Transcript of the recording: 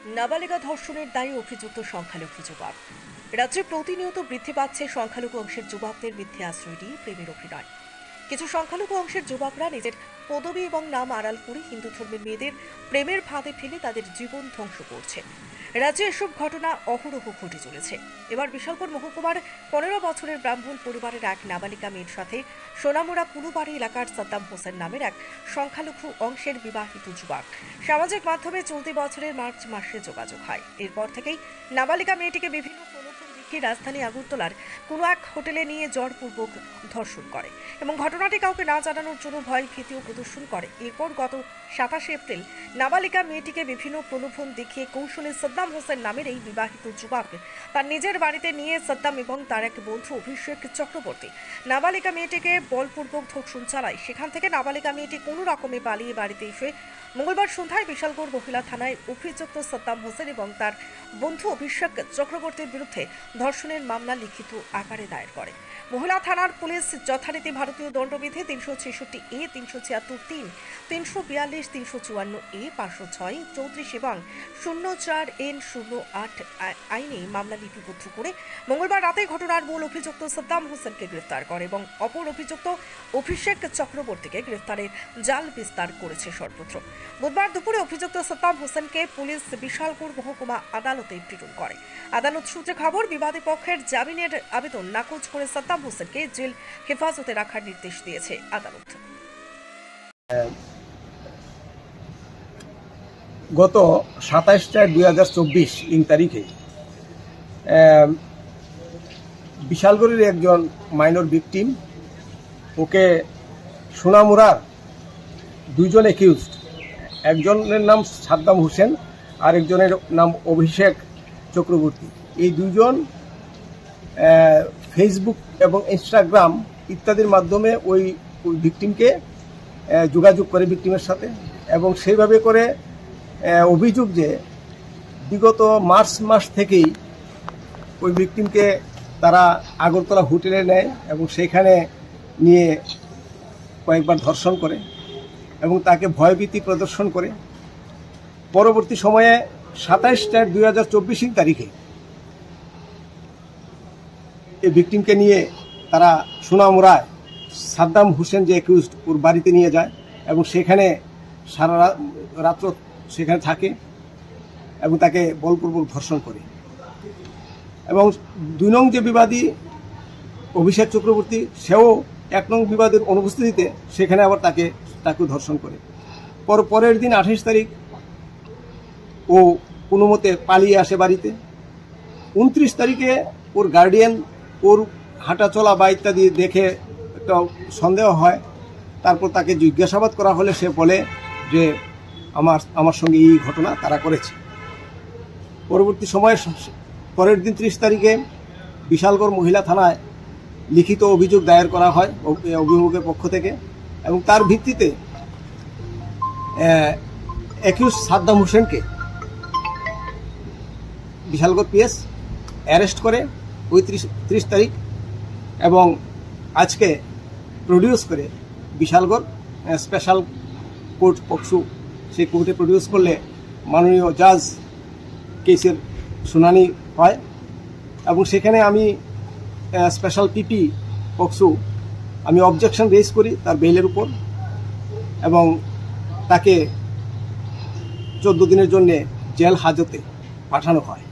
নাবালিকা ধর্ষণের দায়ে অভিযুক্ত সংখ্যালঘু যুবক। রাজ্যে প্রতিনিয়ত বৃদ্ধি পাচ্ছে সংখ্যালঘু অংশের যুবকদের মিথ্যে আশ্রয় দিয়ে প্রেমের অভিনয়। কিছু সংখ্যালঘু অংশের যুবকরা নিজের পদবি এবং নাম আড়াল করে হিন্দু ধর্মের মেয়েদের প্রেমের ফাঁদে ফেলে তাদের জীবন ধ্বংস করছে। রাজ্যে এসব ঘটনা অহরহ ঘটে চলেছে। এবার বিশালগড় মহকুমার 15 বছরের ব্রাহ্মণ পরিবারের এক নাবালিকা মেয়ের সাথে সোনামুড়া কুলুবাড়ি এলাকার সাদ্দাম হোসেন নামের এক সংখ্যালঘু অংশের বিবাহিত যুবক সামাজিক মাধ্যমে চলতি বছরের মার্চ মাসে যোগাযোগ হয়। এরপর থেকেই নাবালিকা মেয়েটিকে বিভিন্ন প্রলোভন দেখিয়ে রাজধানী আগরতলার কোনো এক হোটেলে নিয়ে জোরপূর্বক ধর্ষণ করে এবং ঘটনাটি কাউকে না জানানোর জন্য ভয় ভীতিও প্রদর্শন করে। এরপর গত 27 এপ্রিল নাবালিকা মেয়েটিকে বিভিন্ন প্রলোভন দেখিয়ে কৌশলে সাদ্দাম হোসেন নামের এই বিবাহিত যুবক তার নিজের বাড়িতে নিয়ে সাদ্দাম এবং তার এক বন্ধু অভিষেক চক্রবর্তী নাবালিকা মেয়েটিকে বলপূর্বক ধর্ষণ চালায়। সেখান থেকে নাবালিকা মেয়েটি কোনো রকমে পালিয়ে বাড়িতে এসে মঙ্গলবার সন্ধ্যায় বিশালগড় মহিলা থানায় অভিযুক্ত সাদ্দাম হোসেন এবং তার বন্ধু অভিষেক চক্রবর্তীর বিরুদ্ধে ধর্ষণের মামলা লিখিত আকারে দায়ের করে। মহিলা থানার পুলিশ যথারীতি ভারতীয় দণ্ডবিধি 366A, 376(3), 342, 354A, 506, 34 এবং 04N08 আইনে মামলা লিপিবদ্ধ করে মঙ্গলবার রাতে ঘটনার মূল অভিযুক্ত সাদ্দাম হোসেনকে গ্রেফতার করে এবং অপর অভিযুক্ত অভিষেক চক্রবর্তীকে গ্রেফতারের জাল বিস্তার করেছে সর্বত্র। বুধবার দুপুরে অভিযুক্ত সাদ্দাম হোসেনকে পুলিশ বিশালগড় মহকুমা আদালতে প্রেরণ করে। আদালত সূত্রে খবর, বিবাদী পক্ষের জামিনের আবেদন নাকচ করে সাদ্দাম হোসেনকে জেল হেফাজতে রাখার নির্দেশ দিয়েছে আদালত। গত 27/4/2024 তারিখে বিশালগড়ের একজন মাইনর ভিকটিম, ওকে সোনামুড়ার দুইজন অ্যাকিউজড, একজনের নাম সাদ্দাম হোসেন আর একজনের নাম অভিষেক চক্রবর্তী, এই দুইজন ফেসবুক এবং ইনস্টাগ্রাম ইত্যাদির মাধ্যমে ওই ভিকটিমকে যোগাযোগ করে ভিকটিমের সাথে, এবং সেইভাবে করে অভিযোগ যে বিগত মার্চ মাস থেকেই ওই ভিকটিমকে তারা আগরতলা হোটেলে নেয় এবং সেখানে নিয়ে কয়েকবার ধর্ষণ করে এবং তাকে ভয়ভীতি প্রদর্শন করে। পরবর্তী সময়ে 27/4/2024 তারিখে এই ভিকটিমকে নিয়ে তারা সোনামুড়ায় সাদ্দাম হোসেন যে অ্যাকিউজড, ওর বাড়িতে নিয়ে যায় এবং সেখানে সারা রাত্র সেখানে থাকে এবং তাকে বলপূর্বক ধর্ষণ করে। এবং 2 নং যে বিবাদী অভিষেক চক্রবর্তী, সেও 1 নং বিবাদের অনুপস্থিতিতে সেখানে আবার তাকেও ধর্ষণ করে। পরের দিন 28 তারিখ ও কোনো মতে পালিয়ে আসে বাড়িতে। 29 তারিখে ওর গার্ডিয়ান ওর হাঁটা চলা বা ইত্যাদি দেখে একটা সন্দেহ হয়। তারপর তাকে জিজ্ঞাসাবাদ করা হলে সে বলে যে আমার সঙ্গে এই ঘটনা তারা করেছে। পরবর্তী সময়ে পরের দিন 30 তারিখে বিশালগড় মহিলা থানায় লিখিত অভিযোগ দায়ের করা হয় অভিভাবকের পক্ষ থেকে, এবং তার ভিত্তিতে অ্যাকিউজ সাদ্দাম হোসেনকে বিশালগড় পিএস অ্যারেস্ট করে ওই 30 তারিখ এবং আজকে প্রডিউস করে বিশালগড় স্পেশাল কোর্ট পক্সু, সেই কোর্টে প্রডিউস করলে মাননীয় জাজ কেসের শুনানি হয় এবং সেখানে আমি স্পেশাল পিপি পক্সু আমি অবজেকশন রেজ করি তার বেইলের উপর, এবং তাকে 14 দিনের জন্য জেল হাজতে পাঠানো হয়।